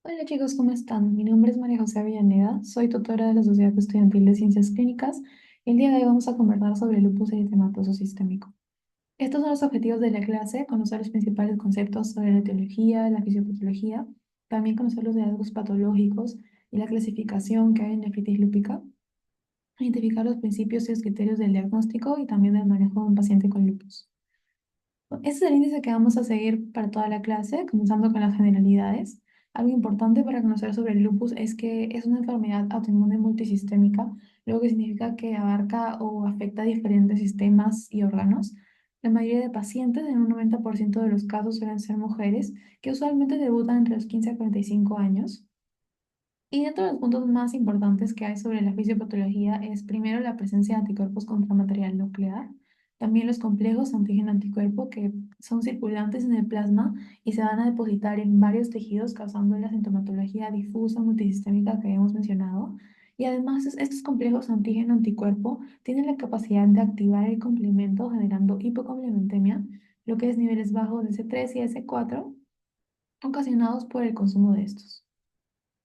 Hola chicos, ¿cómo están? Mi nombre es María José Avellaneda, soy tutora de la Sociedad Estudiantil de Ciencias Clínicas. El día de hoy vamos a conversar sobre el lupus eritematoso sistémico. Estos son los objetivos de la clase: conocer los principales conceptos sobre la etiología, la fisiopatología, también conocer los hallazgos patológicos y la clasificación que hay en nefritis lúpica, identificar los principios y los criterios del diagnóstico y también del manejo de un paciente con lupus. Este es el índice que vamos a seguir para toda la clase, comenzando con las generalidades. Algo importante para conocer sobre el lupus es que es una enfermedad autoinmune multisistémica, lo que significa que abarca o afecta diferentes sistemas y órganos. La mayoría de pacientes, en un 90% de los casos, suelen ser mujeres, que usualmente debutan entre los 15 a 45 años. Y dentro de los puntos más importantes que hay sobre la fisiopatología es primero la presencia de anticuerpos contra material nuclear, también los complejos antígeno-anticuerpo que son circulantes en el plasma y se van a depositar en varios tejidos causando la sintomatología difusa multisistémica que habíamos mencionado. Y además estos complejos antígeno-anticuerpo tienen la capacidad de activar el complemento generando hipocomplementemia, lo que es niveles bajos de S3 y S4 ocasionados por el consumo de estos.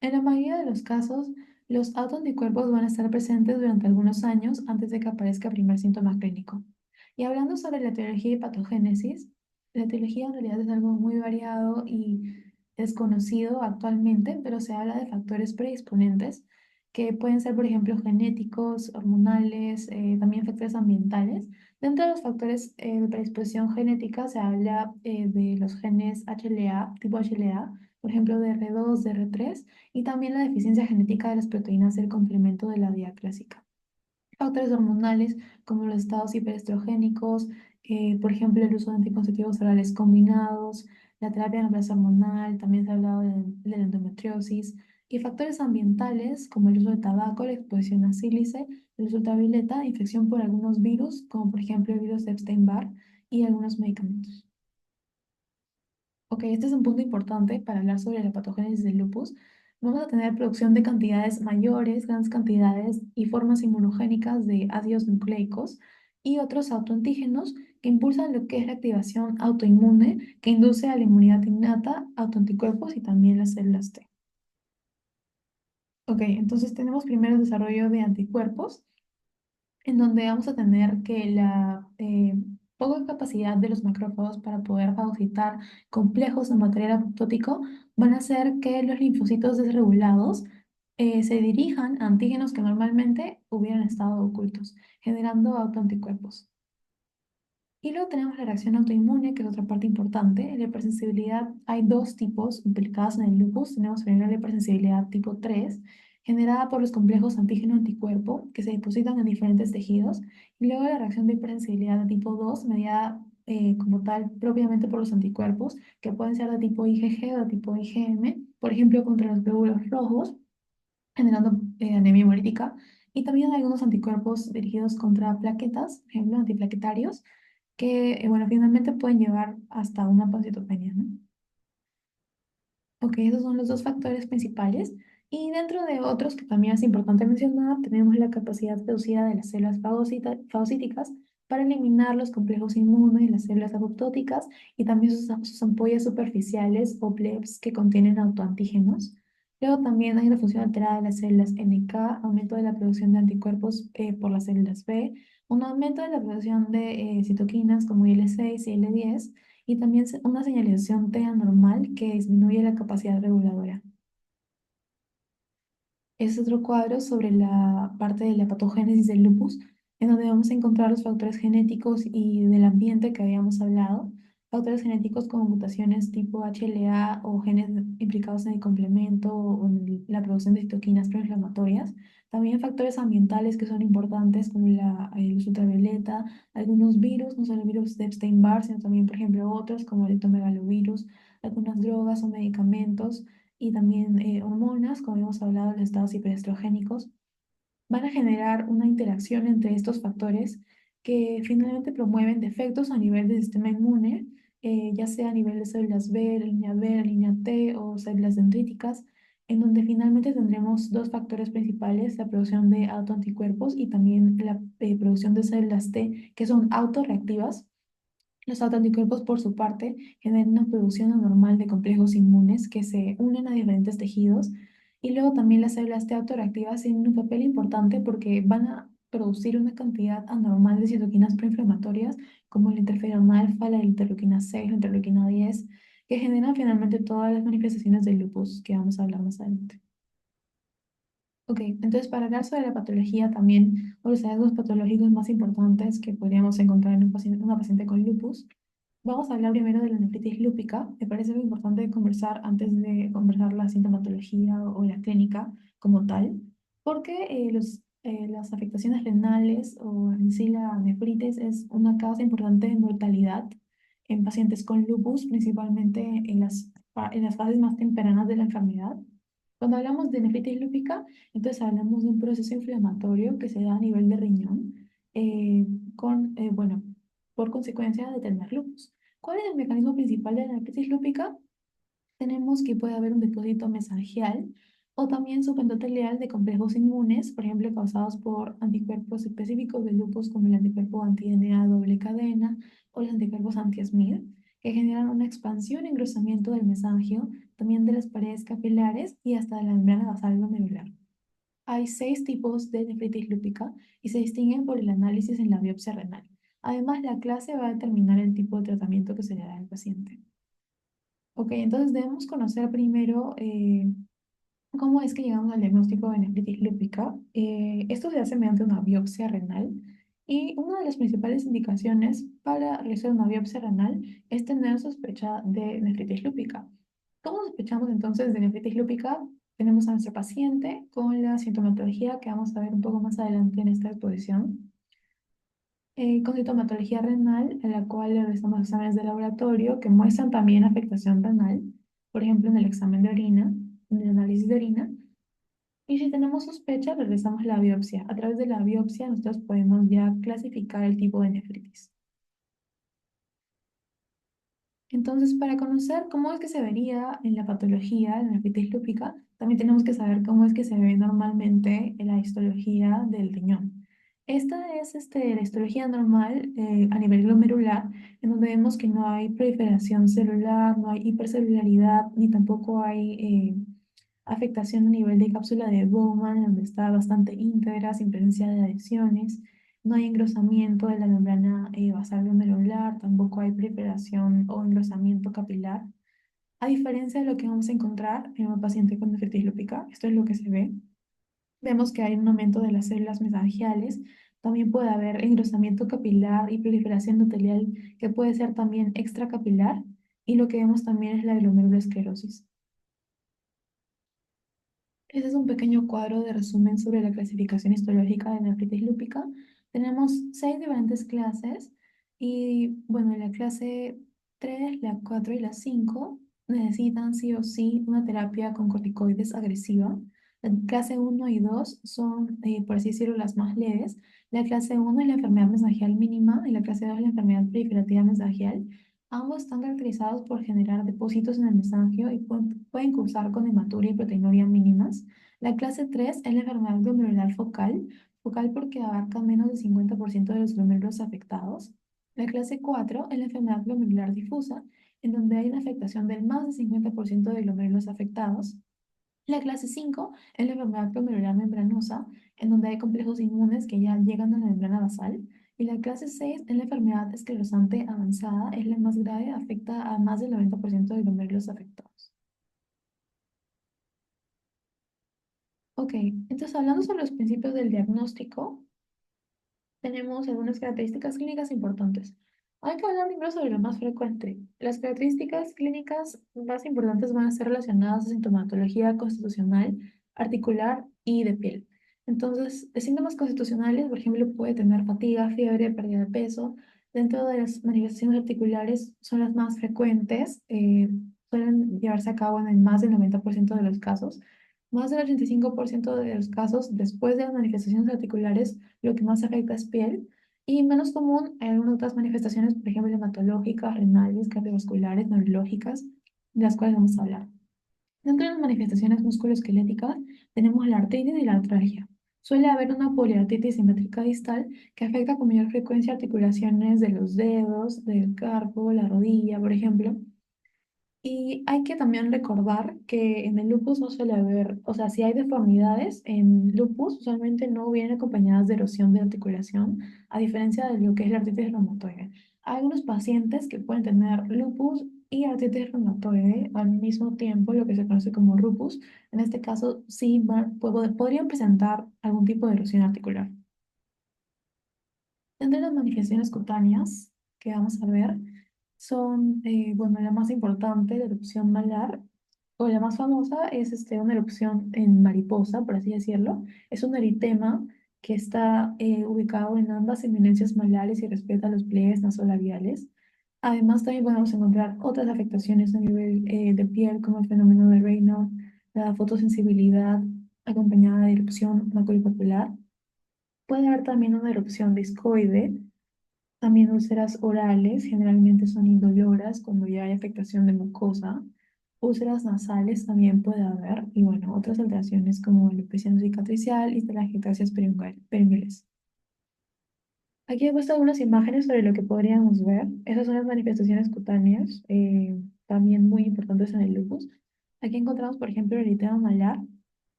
En la mayoría de los casos, los autoanticuerpos van a estar presentes durante algunos años antes de que aparezca el primer síntoma clínico. Y hablando sobre la etiología y patogénesis, la etiología en realidad es algo muy variado y desconocido actualmente, pero se habla de factores predisponentes que pueden ser, por ejemplo, genéticos, hormonales, también factores ambientales. Dentro de los factores de predisposición genética se habla de los genes HLA, tipo HLA, por ejemplo, DR2, DR3, y también la deficiencia genética de las proteínas del complemento de la vía clásica. Factores hormonales como los estados hiperestrogénicos, por ejemplo, el uso de anticonceptivos orales combinados, la terapia de reemplazo hormonal, también se ha hablado de la endometriosis, y factores ambientales como el uso de tabaco, la exposición a sílice, el uso ultravioleta, infección por algunos virus, como por ejemplo el virus de Epstein-Barr, y algunos medicamentos. Ok, este es un punto importante para hablar sobre la patogénesis del lupus. Vamos a tener producción de cantidades mayores, grandes cantidades y formas inmunogénicas de ácidos nucleicos y otros autoantígenos que impulsan lo que es la activación autoinmune, que induce a la inmunidad innata, autoanticuerpos y también las células T. Ok, entonces tenemos primero el desarrollo de anticuerpos, en donde vamos a tener que la poca capacidad de los macrófagos para poder fagocitar complejos de material apoptótico van a hacer que los linfocitos desregulados se dirijan a antígenos que normalmente hubieran estado ocultos, generando autoanticuerpos. Y luego tenemos la reacción autoinmune, que es otra parte importante. En la hipersensibilidad hay dos tipos implicados en el lupus. Tenemos primero la hipersensibilidad tipo 3, generada por los complejos antígeno-anticuerpo que se depositan en diferentes tejidos. Y luego la reacción de hipersensibilidad de tipo 2, mediada como tal propiamente por los anticuerpos, que pueden ser de tipo IgG o de tipo IgM, por ejemplo, contra los glóbulos rojos, generando anemia hemolítica. Y también hay algunos anticuerpos dirigidos contra plaquetas, por ejemplo, antiplaquetarios que, bueno, finalmente pueden llevar hasta una pancitopenia, ¿no? Ok, esos son los dos factores principales. Y dentro de otros que también es importante mencionar, tenemos la capacidad reducida de las células fagocíticas para eliminar los complejos inmunes, las células apoptóticas y también sus ampollas superficiales o plebs que contienen autoantígenos. Luego también hay una función alterada de las células NK, aumento de la producción de anticuerpos por las células B, un aumento de la producción de citoquinas como IL-6 y IL-10 y también una señalización T anormal que disminuye la capacidad reguladora. Es otro cuadro sobre la parte de la patogénesis del lupus, en donde vamos a encontrar los factores genéticos y del ambiente que habíamos hablado. Factores genéticos como mutaciones tipo HLA o genes implicados en el complemento o en la producción de citoquinas proinflamatorias. También factores ambientales que son importantes como la luz ultravioleta, algunos virus, no solo el virus de Epstein-Barr, sino también, por ejemplo, otros como el entomegalovirus, algunas drogas o medicamentos y también hormonas, como hemos hablado, los estados hiperestrogénicos, van a generar una interacción entre estos factores que finalmente promueven defectos a nivel del sistema inmune, ya sea a nivel de células B, la línea T o células dendríticas, en donde finalmente tendremos dos factores principales: la producción de autoanticuerpos y también la producción de células T que son autorreactivas Los autoanticuerpos, por su parte, generan una producción anormal de complejos inmunes que se unen a diferentes tejidos y luego también las células T autoreactivas tienen un papel importante porque van a producir una cantidad anormal de citoquinas proinflamatorias como la interferón alfa, la interleuquina 6, la interleuquina 10, que generan finalmente todas las manifestaciones del lupus que vamos a hablar más adelante. Ok, entonces para hablar sobre la patología también, o los hallazgos patológicos más importantes que podríamos encontrar en un paciente, una paciente con lupus, vamos a hablar primero de la nefritis lúpica. Me parece muy importante conversar antes de conversar la sintomatología o la clínica como tal, porque las afectaciones renales o en sí la nefritis es una causa importante de mortalidad en pacientes con lupus, principalmente en las fases más tempranas de la enfermedad. Cuando hablamos de nefritis lúpica, entonces hablamos de un proceso inflamatorio que se da a nivel de riñón, bueno, por consecuencia de tener lupus. ¿Cuál es el mecanismo principal de la nefritis lúpica? Tenemos que puede haber un depósito mesangial o también subendotelial de complejos inmunes, por ejemplo, causados por anticuerpos específicos del lupus, como el anticuerpo anti-DNA doble cadena o los anticuerpos anti-SMID, que generan una expansión y engrosamiento del mesangio, también de las paredes capilares y hasta de la membrana basal glomerular. Hay 6 tipos de nefritis lúpica y se distinguen por el análisis en la biopsia renal. Además, la clase va a determinar el tipo de tratamiento que se le da al paciente. Ok, entonces debemos conocer primero cómo es que llegamos al diagnóstico de nefritis lúpica. Esto se hace mediante una biopsia renal y una de las principales indicaciones para realizar una biopsia renal es tener sospecha de nefritis lúpica. ¿Cómo sospechamos entonces de nefritis lúpica? Tenemos a nuestro paciente con la sintomatología que vamos a ver un poco más adelante en esta exposición, con sintomatología renal, en la cual le realizamos exámenes de laboratorio que muestran también afectación renal, por ejemplo, en el examen de orina, en el análisis de orina. Y si tenemos sospecha, realizamos la biopsia. A través de la biopsia, nosotros podemos ya clasificar el tipo de nefritis. Entonces, para conocer cómo es que se vería en la patología de la nefritis lúpica, también tenemos que saber cómo es que se ve normalmente en la histología del riñón. Esta es la histología normal a nivel glomerular, en donde vemos que no hay proliferación celular, no hay hipercelularidad, ni tampoco hay afectación a nivel de cápsula de Bowman, en donde está bastante íntegra, sin presencia de adhesiones. No hay engrosamiento de la membrana basal glomerular, tampoco hay proliferación o engrosamiento capilar. A diferencia de lo que vamos a encontrar en un paciente con nefritis lúpica, esto es lo que se ve. Vemos que hay un aumento de las células mesangiales. También puede haber engrosamiento capilar y proliferación endotelial que puede ser también extracapilar. Y lo que vemos también es la glomerulosclerosis. Este es un pequeño cuadro de resumen sobre la clasificación histológica de nefritis lúpica. Tenemos 6 diferentes clases y, bueno, la clase 3, la 4 y la 5 necesitan sí o sí una terapia con corticoides agresiva. La clase 1 y 2 son, por así decirlo, las más leves. La clase 1 es la enfermedad mesangial mínima y la clase 2 es la enfermedad proliferativa mesangial. Ambos están caracterizados por generar depósitos en el mesangio y pueden cursar con hematuria y proteinuria mínimas. La clase 3 es la enfermedad glomerular focal, focal porque abarca menos del 50% de los glomérulos afectados. La clase 4 es la enfermedad glomerular difusa, en donde hay una afectación del más del 50% de glomérulos afectados. La clase 5 es la enfermedad glomerular membranosa, en donde hay complejos inmunes que ya llegan a la membrana basal. Y la clase 6 es la enfermedad esclerosante avanzada, es la más grave, afecta a más del 90% de glomérulos afectados. Ok, entonces hablando sobre los principios del diagnóstico, tenemos algunas características clínicas importantes. Hay que hablar primero sobre lo más frecuente. Las características clínicas más importantes van a ser relacionadas a sintomatología constitucional, articular y de piel. Entonces, de síntomas constitucionales, por ejemplo, puede tener fatiga, fiebre, pérdida de peso. Dentro de las manifestaciones articulares son las más frecuentes, suelen llevarse a cabo en el más del 90% de los casos. Más del 85% de los casos, después de las manifestaciones articulares, lo que más afecta es piel y menos común en algunas otras manifestaciones, por ejemplo, hematológicas, renales, cardiovasculares, neurológicas, de las cuales vamos a hablar. Dentro de las manifestaciones musculoesqueléticas tenemos la artritis y la artralgia. Suele haber una poliartritis simétrica distal que afecta con mayor frecuencia articulaciones de los dedos, del carpo, la rodilla, por ejemplo. Y hay que también recordar que en el lupus no suele haber, o sea, si hay deformidades en lupus, usualmente no vienen acompañadas de erosión de articulación, a diferencia de lo que es la artritis reumatoide. Hay algunos pacientes que pueden tener lupus y artritis reumatoide al mismo tiempo, lo que se conoce como lupus. En este caso, sí podrían presentar algún tipo de erosión articular. Entre las manifestaciones cutáneas que vamos a ver son, bueno, la más importante, la erupción malar, o la más famosa es una erupción en mariposa, por así decirlo. Es un eritema que está ubicado en ambas eminencias malares y respeta los pliegues nasolabiales. Además, también podemos encontrar otras afectaciones a nivel de piel, como el fenómeno de Raynaud, la fotosensibilidad acompañada de erupción maculopapular. Puede haber también una erupción discoide, también úlceras orales, generalmente son indoloras cuando ya hay afectación de mucosa. Úlceras nasales también puede haber, y bueno, otras alteraciones como alopecia no cicatricial y telangiectasias periunguales. Aquí he puesto algunas imágenes sobre lo que podríamos ver. Esas son las manifestaciones cutáneas, también muy importantes en el lupus. Aquí encontramos, por ejemplo, el eritema malar,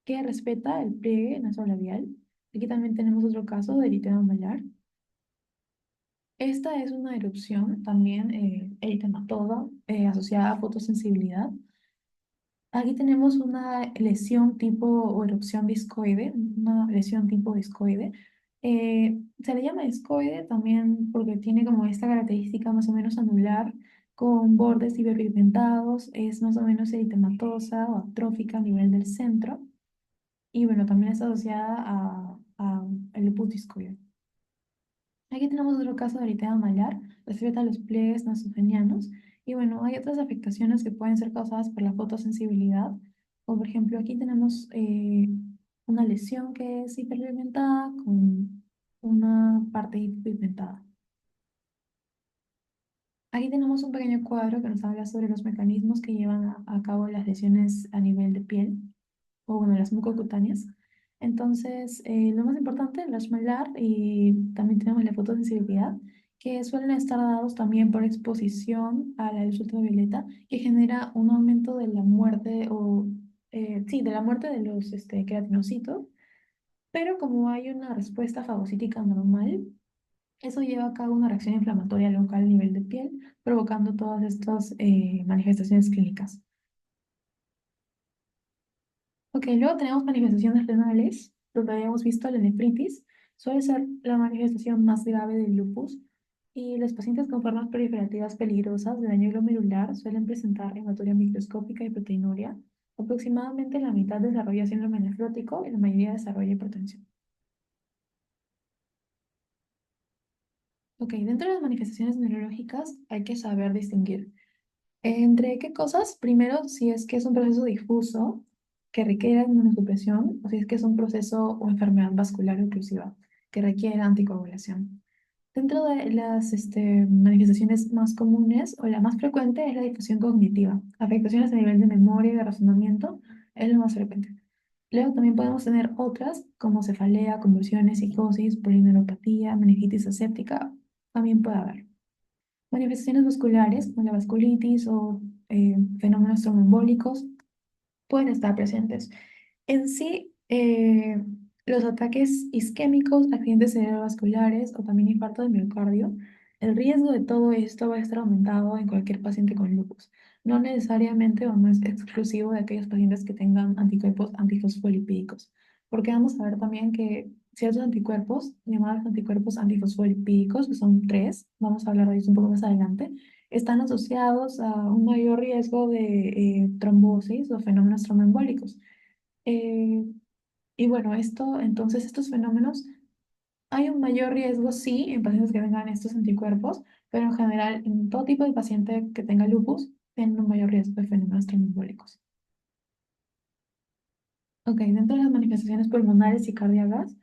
que respeta el pliegue nasolabial. Aquí también tenemos otro caso de eritema malar. Esta es una erupción también eritematosa asociada a fotosensibilidad. Aquí tenemos una lesión tipo o erupción discoide, una lesión tipo discoide. Se le llama discoide también porque tiene como esta característica más o menos anular con bordes hiperpigmentados, es más o menos eritematosa o atrófica a nivel del centro y bueno, también está asociada a el lupus discoide. Aquí tenemos otro caso de eritema malar, respecto a los pliegues nasogenianos. Y bueno, hay otras afectaciones que pueden ser causadas por la fotosensibilidad. O por ejemplo, aquí tenemos una lesión que es hiperpigmentada con una parte hiperpigmentada. Aquí tenemos un pequeño cuadro que nos habla sobre los mecanismos que llevan a cabo las lesiones a nivel de piel o bueno, las mucocutáneas. Entonces, lo más importante, la malar y también tenemos la fotosensibilidad, que suelen estar dados también por exposición a la luz ultravioleta, que genera un aumento de la muerte o, sí, de la muerte de los queratinocitos, pero como hay una respuesta fagocítica normal, eso lleva a cabo una reacción inflamatoria local a nivel de piel, provocando todas estas manifestaciones clínicas. Ok, luego tenemos manifestaciones renales, donde habíamos visto la nefritis, suele ser la manifestación más grave del lupus, y los pacientes con formas proliferativas peligrosas de daño glomerular suelen presentar hematuria microscópica y proteinuria. Aproximadamente la mitad desarrolla síndrome nefrótico y la mayoría desarrolla hipertensión. Ok, dentro de las manifestaciones neurológicas hay que saber distinguir. ¿Entre qué cosas? Primero, si es que es un proceso difuso que requiere inmunosupresión o si es que es un proceso o enfermedad vascular oclusiva que requiere anticoagulación. Dentro de las manifestaciones más comunes o la más frecuente es la difusión cognitiva. Afectaciones a nivel de memoria y de razonamiento es lo más frecuente. Luego también podemos tener otras como cefalea, convulsiones, psicosis, polineuropatía, meningitis aséptica, también puede haber. Manifestaciones musculares, como la vasculitis o fenómenos tromboembólicos, pueden estar presentes. En sí, los ataques isquémicos, accidentes cerebrovasculares o también infarto de miocardio, el riesgo de todo esto va a estar aumentado en cualquier paciente con lupus. No necesariamente o no es exclusivo de aquellos pacientes que tengan anticuerpos antifosfolipídicos, porque vamos a ver también que ciertos anticuerpos, llamados anticuerpos antifosfolipídicos, que son tres, vamos a hablar de ellos un poco más adelante, están asociados a un mayor riesgo de trombosis o fenómenos tromboembólicos. Eh, y bueno, entonces estos fenómenos, hay un mayor riesgo, sí, en pacientes que tengan estos anticuerpos, pero en general, en todo tipo de paciente que tenga lupus, tienen un mayor riesgo de fenómenos tromboembólicos. Ok, dentro de las manifestaciones pulmonares y cardíacas,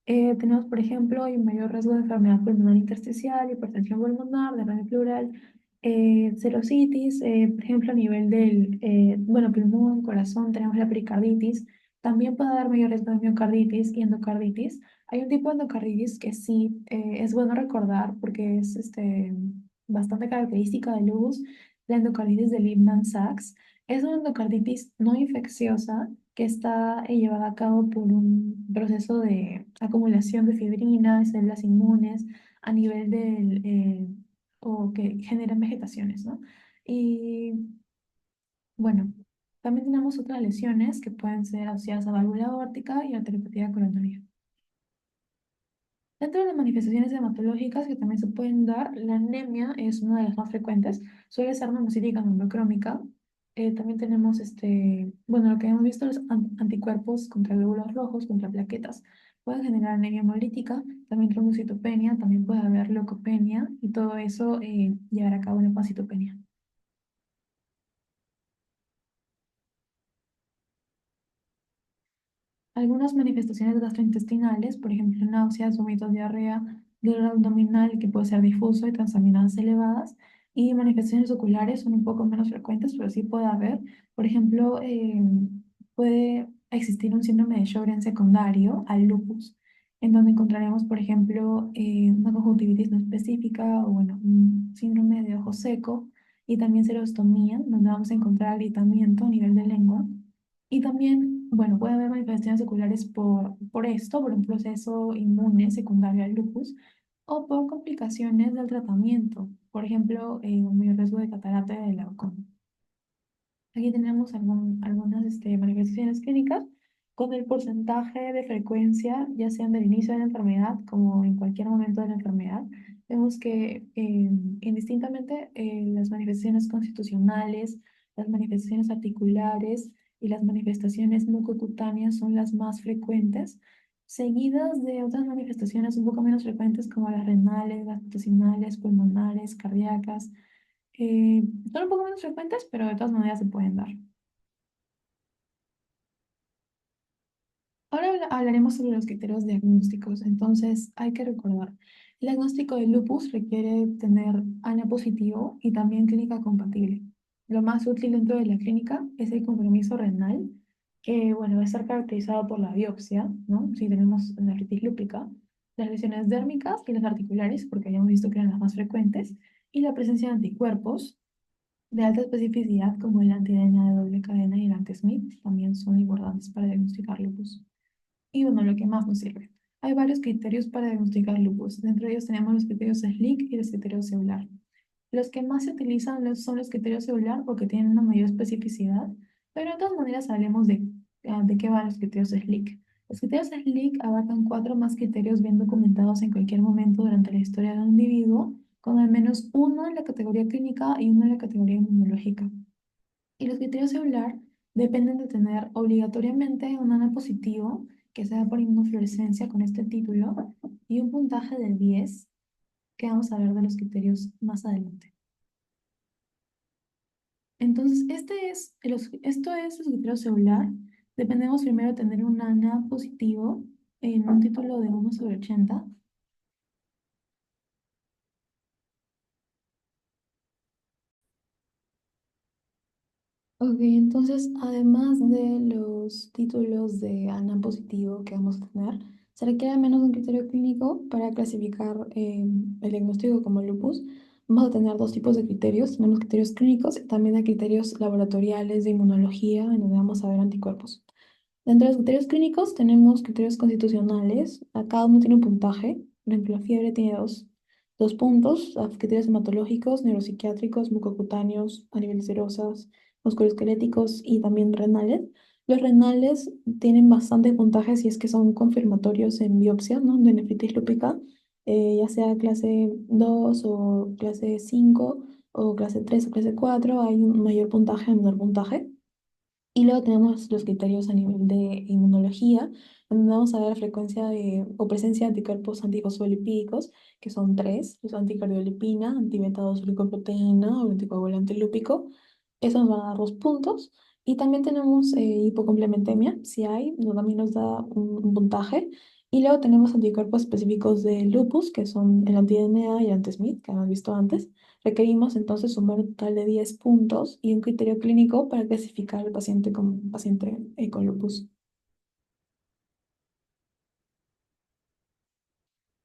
tenemos, por ejemplo, hay un mayor riesgo de enfermedad pulmonar intersticial, hipertensión pulmonar, derrame pleural, serositis, por ejemplo, a nivel del, bueno, pulmón, corazón, tenemos la pericarditis, También puede haber mayor riesgo de miocarditis y endocarditis. Hay un tipo de endocarditis que sí es bueno recordar porque es bastante característica del lupus, la endocarditis de Lehmann-Sachs. Es una endocarditis no infecciosa que está llevada a cabo por un proceso de acumulación de fibrina, células inmunes a nivel o que generan vegetaciones, ¿no? Y bueno, también tenemos otras lesiones que pueden ser asociadas a válvula aórtica y arteriopatía coronaria. Dentro de las manifestaciones hematológicas que también se pueden dar, la anemia es una de las más frecuentes, suele ser normocítica normocrómica. También tenemos, bueno, lo que hemos visto, los anticuerpos contra glóbulos rojos, contra plaquetas. Pueden generar anemia hemolítica, también trombocitopenia, también puede haber leucopenia y todo eso llevar a cabo una pancitopenia. Algunas manifestaciones gastrointestinales, por ejemplo, náuseas, vómitos, diarrea, dolor abdominal que puede ser difuso y transaminadas elevadas, y manifestaciones oculares son un poco menos frecuentes, pero sí puede haber. Por ejemplo, puede existir un síndrome de Sjögren secundario al lupus, en donde encontraremos, por ejemplo, una conjuntivitis no específica o, bueno, un síndrome de ojo seco y también serostomía, donde vamos a encontrar agrietamiento a nivel de lengua y también, bueno, puede haber manifestaciones oculares por esto, por un proceso inmune secundario al lupus, o por complicaciones del tratamiento, por ejemplo, un mayor riesgo de catarata y de glaucoma. Aquí tenemos algunas manifestaciones clínicas con el porcentaje de frecuencia, ya sea en el inicio de la enfermedad como en cualquier momento de la enfermedad. Vemos que indistintamente las manifestaciones constitucionales, las manifestaciones articulares y las manifestaciones mucocutáneas son las más frecuentes, seguidas de otras manifestaciones un poco menos frecuentes como las renales, gastrointestinales, pulmonares, cardíacas. Son un poco menos frecuentes, pero de todas maneras se pueden dar. Ahora hablaremos sobre los criterios diagnósticos. Entonces, hay que recordar, el diagnóstico de lupus requiere tener ANA positivo y también clínica compatible. Lo más útil dentro de la clínica es el compromiso renal, que bueno, va a estar caracterizado por la biopsia, ¿no? Si tenemos nefritis lúpica, las lesiones dérmicas y las articulares, porque habíamos visto que eran las más frecuentes, y la presencia de anticuerpos de alta especificidad como el anti-ADN de doble cadena y el anti-Smith también son importantes para diagnosticar lupus. Y bueno, lo que más nos sirve. Hay varios criterios para diagnosticar lupus. Dentro de ellos tenemos los criterios SLIC y los criterios Euler. Los que más se utilizan son los criterios Euler porque tienen una mayor especificidad, pero de todas maneras hablemos de qué van los criterios SLIC. Los criterios SLIC abarcan cuatro más criterios bien documentados en cualquier momento durante la historia de un individuo, con al menos uno en la categoría clínica y uno en la categoría inmunológica. Y los criterios celular dependen de tener obligatoriamente un ANA positivo, que sea por inmunofluorescencia con este título, y un puntaje de 10, que vamos a ver de los criterios más adelante. Entonces, esto es los criterios celular. Dependemos primero de tener un ANA positivo en un título de 1/80. Ok, entonces, además de los títulos de ANA positivo que vamos a tener, se requiere al menos un criterio clínico para clasificar el diagnóstico como lupus. Vamos a tener dos tipos de criterios. Tenemos criterios clínicos y también hay criterios laboratoriales de inmunología, en donde vamos a ver anticuerpos. Dentro de los criterios clínicos tenemos criterios constitucionales. A cada uno tiene un puntaje. Por ejemplo, la fiebre tiene dos puntos. Criterios hematológicos, neuropsiquiátricos, mucocutáneos, a nivel de serosas, musculoesqueléticos y también renales. Los renales tienen bastantes puntajes si es que son confirmatorios en biopsia, ¿no? De nefritis lúpica, ya sea clase 2 o clase 5 o clase 3 o clase 4, hay un mayor puntaje o menor puntaje. Y luego tenemos los criterios a nivel de inmunología, donde vamos a ver la frecuencia o presencia de anticuerpos antifosfolipídicos, que son tres: los anticardiolipina, antibeta 2 glicoproteína o anticoagulante lúpico. Eso nos va a dar 2 puntos. Y también tenemos hipocomplementemia, si hay, también nos da un puntaje. Y luego tenemos anticuerpos específicos de lupus, que son el anti-DNA y el anti-Smith, que hemos visto antes. Requerimos entonces sumar un total de 10 puntos y un criterio clínico para clasificar al paciente como paciente con lupus.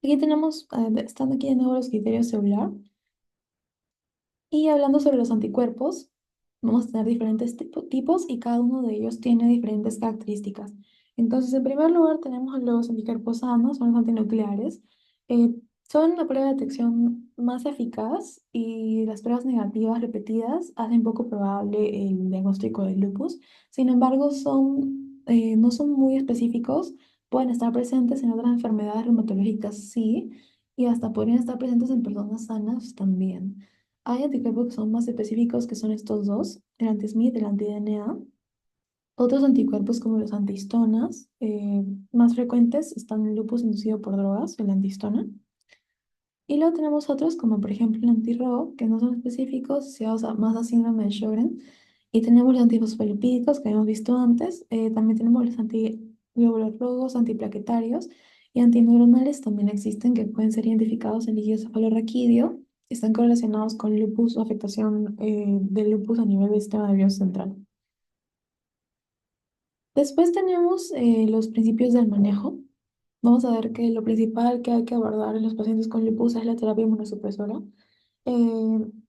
Aquí tenemos, están aquí de nuevo los criterios celular. Y hablando sobre los anticuerpos, vamos a tener diferentes tipos y cada uno de ellos tiene diferentes características. Entonces, en primer lugar, tenemos los anticuerpos sanos, son los antinucleares. Eh, Son la prueba de detección más eficaz y las pruebas negativas repetidas hacen poco probable el diagnóstico del lupus. Sin embargo, no son muy específicos, pueden estar presentes en otras enfermedades reumatológicas, sí, y hasta podrían estar presentes en personas sanas también. Hay anticuerpos que son más específicos, que son estos dos, el anti-Smith, el anti-DNA. Otros anticuerpos como los antihistonas, más frecuentes, están en el lupus inducido por drogas, el antihistona. Y luego tenemos otros como por ejemplo el anti-RO, que no son específicos, asociados más a síndrome de Sjögren. Y tenemos los antifosfolipídicos que habíamos visto antes. También tenemos los antiglóbulos rojos, antiplaquetarios y antineuronales también existen, que pueden ser identificados en líquido cefalorraquídeo. Están correlacionados con lupus o afectación del lupus a nivel del sistema nervioso central. Después tenemos los principios del manejo. Vamos a ver que lo principal que hay que abordar en los pacientes con lupus es la terapia inmunosupresora.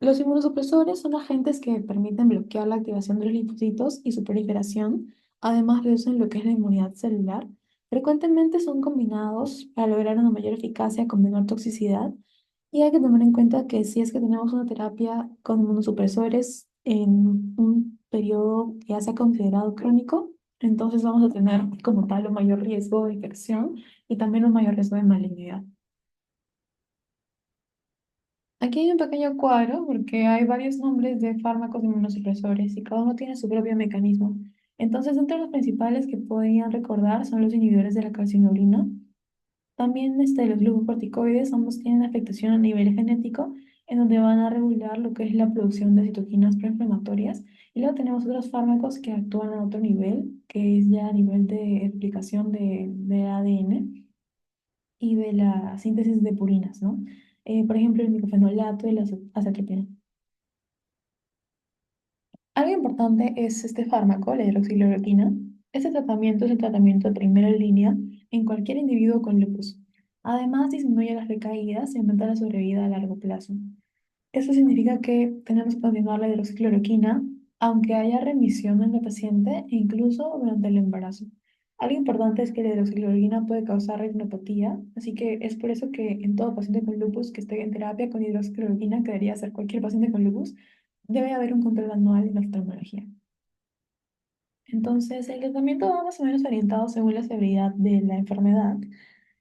Los inmunosupresores son agentes que permiten bloquear la activación de los linfocitos y su proliferación, además reducen lo que es la inmunidad celular. Frecuentemente son combinados para lograr una mayor eficacia con menor toxicidad y hay que tomar en cuenta que si es que tenemos una terapia con inmunosupresores en un periodo que ya sea considerado crónico, entonces vamos a tener como tal un mayor riesgo de infección y también un mayor riesgo de malignidad. Aquí hay un pequeño cuadro porque hay varios nombres de fármacos inmunosupresores y cada uno tiene su propio mecanismo. Entonces, entre los principales que podrían recordar son los inhibidores de la calcinurina. También los glucocorticoides, ambos tienen afectación a nivel genético, en donde van a regular lo que es la producción de citoquinas proinflamatorias. Y luego tenemos otros fármacos que actúan a otro nivel, que es ya a nivel de explicación de ADN y de la síntesis de purinas, ¿no? Por ejemplo, el micofenolato y la azatropina. Algo importante es este fármaco, la hidroxicloroquina. Este tratamiento es el tratamiento de primera línea en cualquier individuo con lupus. Además, disminuye las recaídas y aumenta la sobrevida a largo plazo. Eso significa que tenemos que continuar la hidroxicloroquina aunque haya remisión en la paciente e incluso durante el embarazo. Algo importante es que la hidroxicloroquina puede causar retinopatía, así que es por eso que en todo paciente con lupus que esté en terapia con hidroxicloroquina, que debería ser cualquier paciente con lupus, debe haber un control anual en oftalmología. Entonces, el tratamiento va más o menos orientado según la severidad de la enfermedad.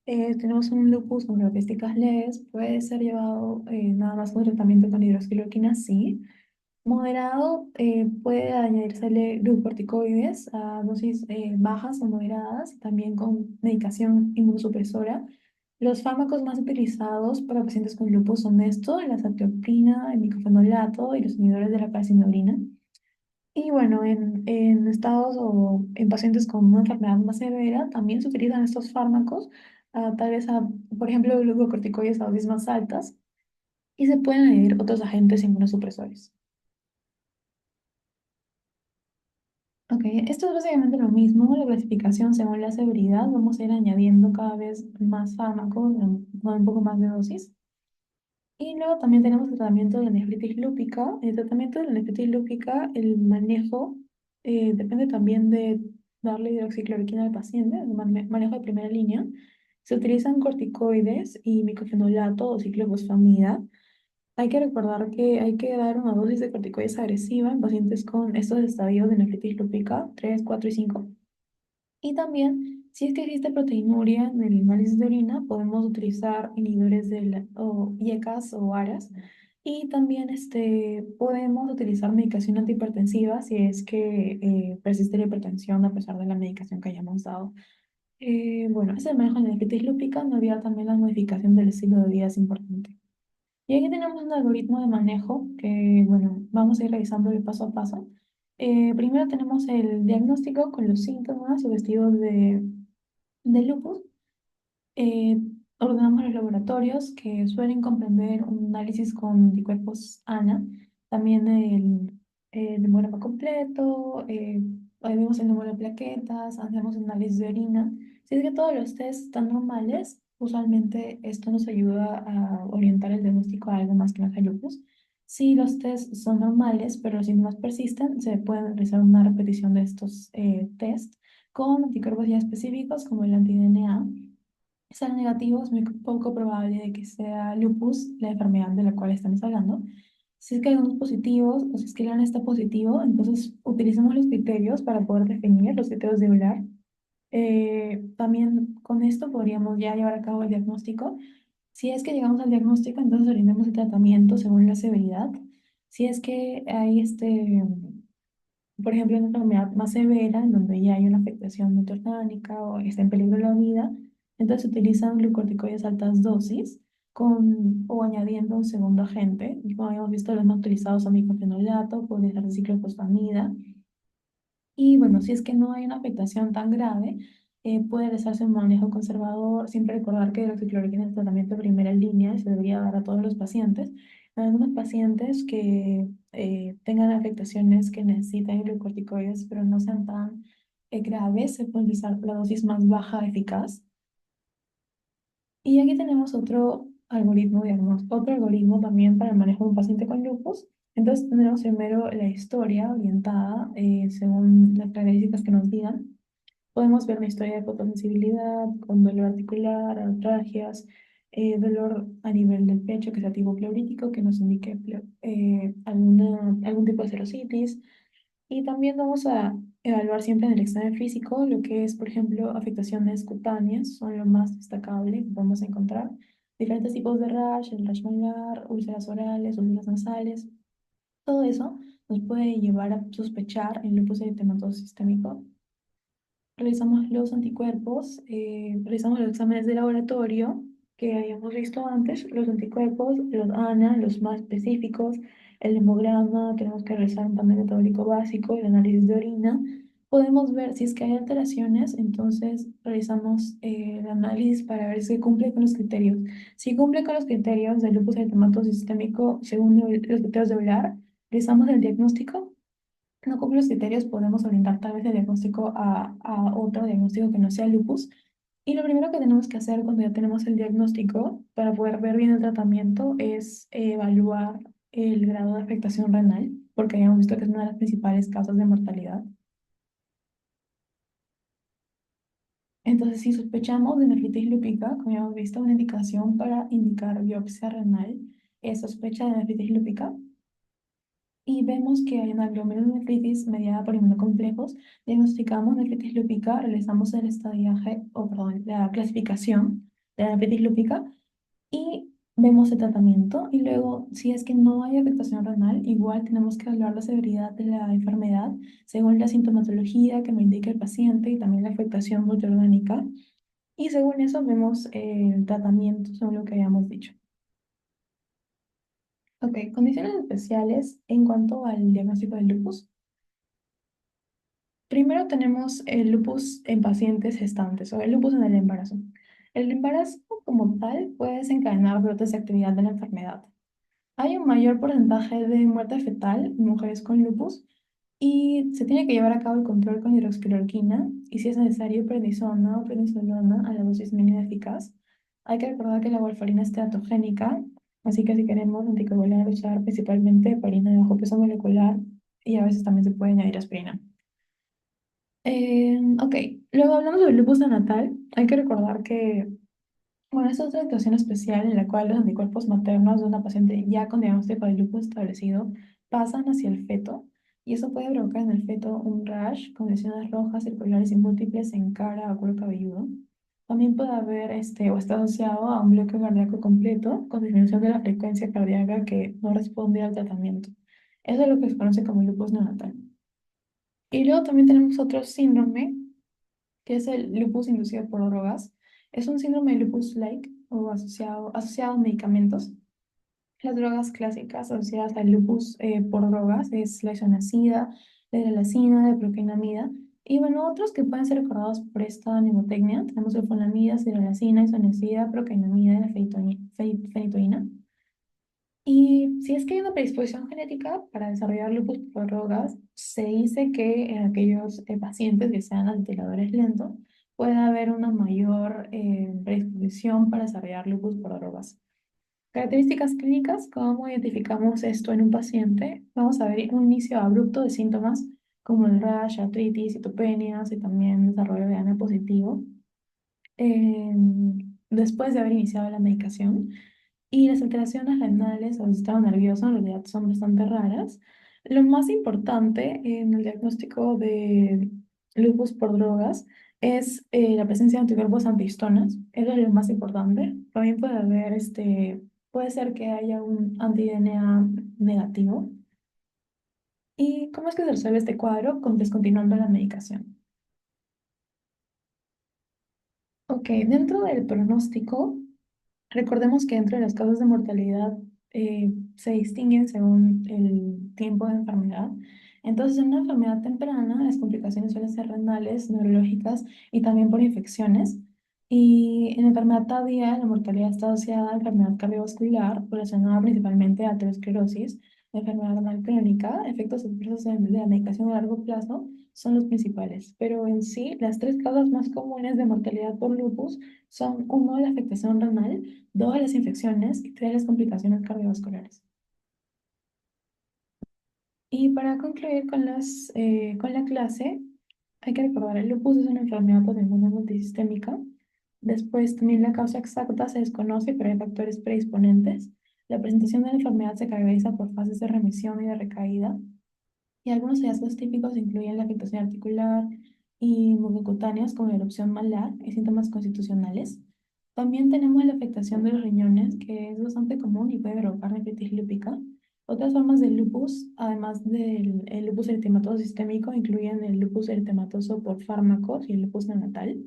Tenemos un lupus con características leves, puede ser llevado nada más con tratamiento con hidroxicloroquina, sí. Moderado, puede añadírsele glucocorticoides a dosis bajas o moderadas, también con medicación inmunosupresora. Los fármacos más utilizados para pacientes con lupus son estos, la azathioprina, el micofenolato y los inhibidores de la calcinurina. Y bueno, en estados o en pacientes con una enfermedad más severa también se utilizan estos fármacos, tal vez por ejemplo, glucocorticoides a dosis más altas, y se pueden añadir otros agentes inmunosupresores. Ok, esto es básicamente lo mismo, la clasificación según la severidad, vamos a ir añadiendo cada vez más fármacos con un poco más de dosis. Y luego también tenemos el tratamiento de la nefritis lúpica. El tratamiento de la nefritis lúpica, el manejo depende también de darle hidroxicloroquina al paciente, el manejo de primera línea. Se utilizan corticoides y micofenolato o ciclofosfamida. Hay que recordar que hay que dar una dosis de corticoides agresiva en pacientes con estos estadios de nefritis lúpica 3, 4 y 5. Y también, si es que existe proteinuria en el análisis de orina, podemos utilizar inhibidores de o IECAS o ARAS. Y también podemos utilizar medicación antihipertensiva si es que persiste la hipertensión a pesar de la medicación que hayamos dado. Bueno, ese es el manejo de la nefritis lúpica. No olvidar también la modificación del estilo de vida es importante. Y aquí tenemos un algoritmo de manejo que, bueno, vamos a ir revisándolo paso a paso. Primero tenemos el diagnóstico con los síntomas o vestidos de lupus. Eh, Ordenamos los laboratorios que suelen comprender un análisis con anticuerpos ANA, también el hemograma completo, ahí vemos el número de plaquetas, hacemos análisis de orina. Si es que todos los tests están normales, Usualmente esto nos ayuda a orientar el diagnóstico a algo más que no sea lupus. Si los test son normales, pero los síntomas persisten, se puede realizar una repetición de estos test con anticuerpos ya específicos como el anti-DNA. Si sean negativos, muy poco probable de que sea lupus, la enfermedad de la cual estamos hablando. Si es que hay algunos positivos o si es que el gran está positivo, entonces utilicemos los criterios para poder definir los criterios de Euler. También con esto podríamos ya llevar a cabo el diagnóstico. Si es que llegamos al diagnóstico, entonces orientemos el tratamiento según la severidad. Si es que hay por ejemplo, una enfermedad más severa, en donde ya hay una afectación multiorgánica o está en peligro la vida, entonces se utilizan glucocorticoides a altas dosis o añadiendo un segundo agente. Y como habíamos visto, los no utilizados son miclofenolato, puede ser ciclofosfamida. Y bueno, si es que no hay una afectación tan grave, puede realizarse un manejo conservador. Siempre recordar que la hidroxicloroquina es el tratamiento de primera línea y se debería dar a todos los pacientes. En algunos pacientes que tengan afectaciones que necesitan glucocorticoides, pero no sean tan graves, se puede utilizar la dosis más baja eficaz. Y aquí tenemos otro algoritmo también para el manejo de un paciente con lupus. Entonces tendremos primero la historia orientada según las características que nos digan. Podemos ver una historia de fotosensibilidad, con dolor articular, artralgias, dolor a nivel del pecho, que sea tipo pleurítico, que nos indique algún tipo de serositis. Y también vamos a evaluar siempre en el examen físico lo que es, por ejemplo, afectaciones cutáneas, son lo más destacable que podemos encontrar. Diferentes tipos de rash, el rash malar, úlceras orales, úlceras nasales. Todo eso nos puede llevar a sospechar el lupus eritematoso sistémico. Realizamos los anticuerpos, realizamos los exámenes de laboratorio que habíamos visto antes, los anticuerpos, los ANA, los más específicos, el hemograma, tenemos que realizar un panel metabólico básico, el análisis de orina. Podemos ver si es que hay alteraciones, entonces realizamos el análisis para ver si cumple con los criterios. Si cumple con los criterios del lupus eritematoso sistémico según los criterios de Euler, realizamos el diagnóstico. No cumple los criterios, podemos orientar tal vez el diagnóstico a otro diagnóstico que no sea lupus. Y lo primero que tenemos que hacer cuando ya tenemos el diagnóstico para poder ver bien el tratamiento es evaluar el grado de afectación renal, porque habíamos visto que es una de las principales causas de mortalidad. Entonces, si sospechamos de nefritis lúpica, como ya hemos visto, una indicación para indicar biopsia renal es sospecha de nefritis lúpica y vemos que hay una glomerulonefritis mediada por inmunocomplejos, diagnosticamos nefritis lúpica, realizamos el estadiaje, o perdón, la clasificación de la nefritis lúpica y vemos el tratamiento. Y luego, si es que no hay afectación renal, igual tenemos que evaluar la severidad de la enfermedad según la sintomatología que me indica el paciente y también la afectación multiorgánica. Y según eso vemos el tratamiento según lo que habíamos dicho. Ok, condiciones especiales en cuanto al diagnóstico del lupus. Primero tenemos el lupus en pacientes gestantes o el lupus en el embarazo. El embarazo como tal puede desencadenar brotes de actividad de la enfermedad. Hay un mayor porcentaje de muerte fetal en mujeres con lupus y se tiene que llevar a cabo el control con hidroxicloroquina y si es necesario prednisona o prednisolona a la dosis mínima eficaz. Hay que recordar que la warfarina es teratogénica, así que si queremos anticoagular usar principalmente heparina de bajo peso molecular y a veces también se puede añadir aspirina. Ok, luego hablando del lupus neonatal, hay que recordar que, bueno, esta es otra situación especial en la cual los anticuerpos maternos de una paciente ya con diagnóstico de lupus establecido pasan hacia el feto y eso puede provocar en el feto un rash con lesiones rojas, circulares y múltiples en cara o cuero cabelludo. También puede haber o está asociado a un bloqueo cardíaco completo con disminución de la frecuencia cardíaca que no responde al tratamiento. Eso es lo que se conoce como lupus neonatal. Y luego también tenemos otro síndrome que es el lupus inducido por drogas. Es un síndrome de lupus-like o asociado a medicamentos. Las drogas clásicas asociadas al lupus por drogas es la isoniazida, la hidralazina, la procainamida. Y bueno, otros que pueden ser recordados por esta mnemotecnia, tenemos sulfonamida, hidralazina, isoniazida, procainamida y la fenitoína. Y si es que hay una predisposición genética para desarrollar lupus por drogas, se dice que en aquellos pacientes que sean alteradores lentos puede haber una mayor predisposición para desarrollar lupus por drogas. Características clínicas, ¿cómo identificamos esto en un paciente? Vamos a ver un inicio abrupto de síntomas como el rash, artritis, citopenias y también desarrollo de ANA positivo eh, después de haber iniciado la medicación. Y las alteraciones renales o el sistema nervioso en realidad son bastante raras. Lo más importante en el diagnóstico de lupus por drogas es la presencia de anticuerpos antihistonas. Eso es lo más importante. También puede haber, puede ser que haya un anti-DNA negativo. ¿Y cómo es que se resuelve este cuadro? Con descontinuando la medicación. Ok, dentro del pronóstico, recordemos que dentro de las causas de mortalidad se distinguen según el tiempo de enfermedad. Entonces, en una enfermedad temprana, las complicaciones suelen ser renales, neurológicas y también por infecciones. Y en enfermedad tardía, la mortalidad está asociada a enfermedad cardiovascular relacionada principalmente a aterosclerosis, enfermedad renal crónica, efectos adversos de la medicación a largo plazo son los principales. Pero en sí, las tres causas más comunes de mortalidad por lupus son, uno, la afectación renal, dos, las infecciones y tres, las complicaciones cardiovasculares. Y para concluir con la clase, hay que recordar, el lupus es una enfermedad autoinmune multisistémica. Después, también la causa exacta se desconoce, pero hay factores predisponentes. La presentación de la enfermedad se caracteriza por fases de remisión y de recaída. Y algunos hallazgos típicos incluyen la afectación articular y mucocutáneas como la erupción malar y síntomas constitucionales. También tenemos la afectación de los riñones, que es bastante común y puede provocar nefritis lúpica. Otras formas de lupus, además del el lupus eritematoso sistémico, incluyen el lupus eritematoso por fármacos y el lupus neonatal.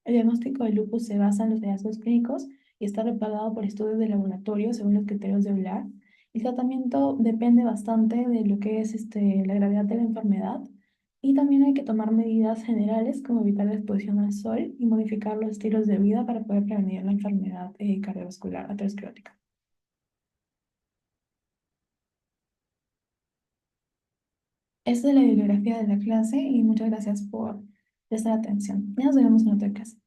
El diagnóstico del lupus se basa en los hallazgos clínicos y está respaldado por estudios de laboratorio según los criterios de EULAR. El tratamiento depende bastante de lo que es la gravedad de la enfermedad y también hay que tomar medidas generales como evitar la exposición al sol y modificar los estilos de vida para poder prevenir la enfermedad cardiovascular aterosclerótica. Esta es la bibliografía de la clase y muchas gracias por prestar atención. Ya nos vemos en otra clase.